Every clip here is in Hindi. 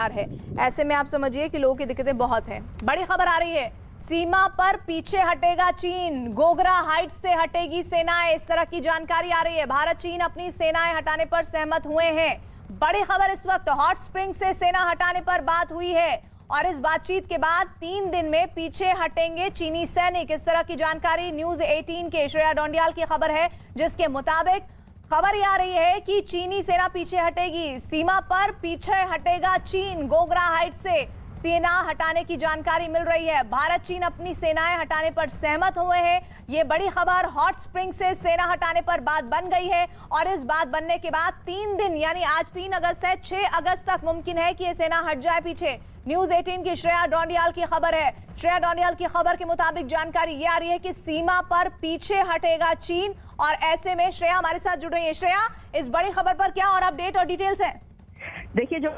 है। ऐसे में आप समझिए कि लोगों की दिक्कतें बहुत हैं। बड़ी खबर आ रही है, सीमा पर पीछे हटेगा चीन, गोगरा हाइट्स से हटेगी सेनाएं, इस तरह की जानकारी आ रही है। भारत चीन अपनी सेनाएं हटाने पर सहमत हुए हैं। बड़ी खबर इस वक्त, हॉट स्प्रिंग से सेना हटाने पर बात हुई है और इस बातचीत के बाद 3 दिन में पीछे हटेंगे चीनी सैनिक। इस तरह की जानकारी न्यूज 18 के श्रेया डोंडियाल की खबर है, जिसके मुताबिक खबर यह आ रही है कि चीनी सेना पीछे हटेगी, सीमा पर पीछे हटेगा चीन, गोगरा हाइट से सेना हटाने की जानकारी मिल रही है। भारत चीन अपनी सेनाएं हटाने पर सहमत हुए हैं। ये बड़ी खबर, हॉट स्प्रिंग से सेना हटाने पर बात बन गई है और इस बात बनने के बाद 3 दिन यानी आज 3 अगस्त है, 6 अगस्त तक मुमकिन है कि ये सेना हट जाए पीछे। न्यूज 18 की श्रेया डोंडियाल की खबर है। श्रेया डोंडियाल की खबर के मुताबिक जानकारी ये आ रही है कि सीमा पर पीछे हटेगा चीन और ऐसे में श्रेया हमारे साथ जुड़ रही है। श्रेया, इस बड़ी खबर पर क्या और अपडेट और डिटेल्स हैं? देखिए, जो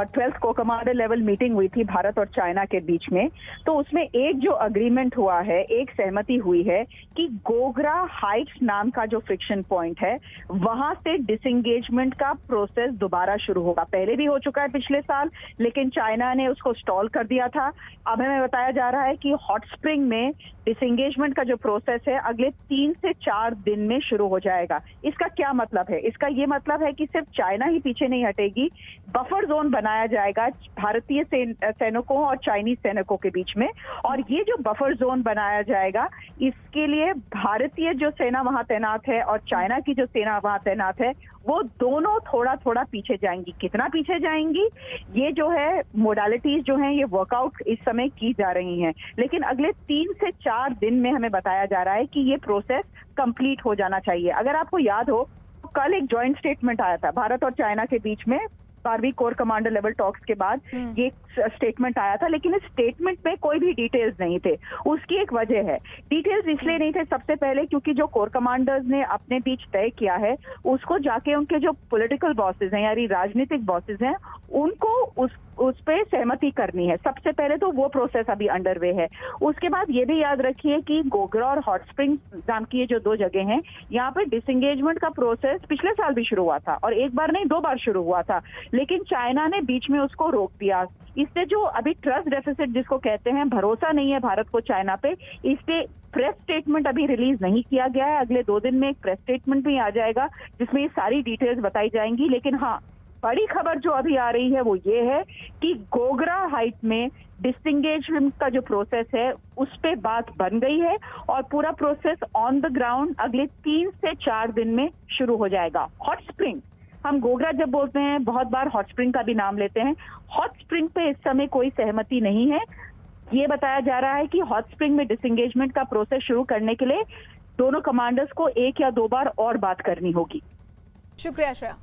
12th को कमांडर लेवल मीटिंग हुई थी भारत और चाइना के बीच में, तो उसमें एक जो अग्रीमेंट हुआ है, एक सहमति हुई है कि गोगरा हाइट्स नाम का जो फ्रिक्शन पॉइंट है, वहां से डिसएंगेजमेंट का प्रोसेस दोबारा शुरू होगा। पहले भी हो चुका है पिछले साल, लेकिन चाइना ने उसको स्टॉल कर दिया था। अब हमें बताया जा रहा है कि हॉट स्प्रिंग में डिसएंगेजमेंट का जो प्रोसेस है अगले 3 से 4 दिन में शुरू हो जाएगा। इसका क्या मतलब है? इसका ये मतलब है कि सिर्फ चाइना ही पीछे नहीं हटेगी, बफर जोन बनाया जाएगा भारतीय सैनिकों और चाइनीज सैनिकों के बीच में। और ये जो बफर जोन बनाया जाएगा, इसके लिए भारतीय जो सेना वहां तैनात है और चाइना की जो सेना वहां तैनात है, वो दोनों थोड़ा थोड़ा पीछे जाएंगी। कितना पीछे जाएंगी, ये जो है मोडालिटीज जो हैं, ये वर्कआउट इस समय की जा रही हैं। लेकिन अगले 3 से 4 दिन में हमें बताया जा रहा है कि ये प्रोसेस कंप्लीट हो जाना चाहिए। अगर आपको याद हो, कल एक जॉइंट स्टेटमेंट आया था भारत और चाइना के बीच में 12वीं कोर कमांडर लेवल टॉक्स के बाद ये स्टेटमेंट आया था, लेकिन इस स्टेटमेंट में कोई भी डिटेल्स नहीं थे। उसकी एक वजह है, डिटेल्स इसलिए नहीं थे सबसे पहले क्योंकि जो कोर कमांडर्स ने अपने बीच तय किया है, उसको जाके उनके जो पॉलिटिकल बॉसेस हैं यानी राजनीतिक बॉसेस हैं, उनको उस पे सहमति करनी है। सबसे पहले तो वो प्रोसेस अभी अंडरवे है। उसके बाद ये भी याद रखिए कि गोगरा और हॉट स्प्रिंग नाम की ये जो 2 जगह हैं, यहाँ पे डिसएंगेजमेंट का प्रोसेस पिछले साल भी शुरू हुआ था और एक बार नहीं 2 बार शुरू हुआ था, लेकिन चाइना ने बीच में उसको रोक दिया। इससे जो अभी ट्रस्ट डेफिसिट जिसको कहते हैं, भरोसा नहीं है भारत को चाइना पे, इस पे प्रेस स्टेटमेंट अभी रिलीज नहीं किया गया है। अगले 2 दिन में एक प्रेस स्टेटमेंट भी आ जाएगा जिसमें ये सारी डिटेल्स बताई जाएंगी। लेकिन हाँ, बड़ी खबर जो अभी आ रही है वो ये है कि गोगरा हाइट में डिसएंगेजमेंट का जो प्रोसेस है, उस पे बात बन गई है और पूरा प्रोसेस ऑन द ग्राउंड अगले 3 से 4 दिन में शुरू हो जाएगा। हॉट स्प्रिंग, हम गोगरा जब बोलते हैं बहुत बार हॉट स्प्रिंग का भी नाम लेते हैं। हॉट स्प्रिंग पे इस समय कोई सहमति नहीं है। ये बताया जा रहा है कि हॉट स्प्रिंग में डिसएंगेजमेंट का प्रोसेस शुरू करने के लिए दोनों कमांडर्स को 1 या 2 बार और बात करनी होगी। शुक्रिया श्रेया।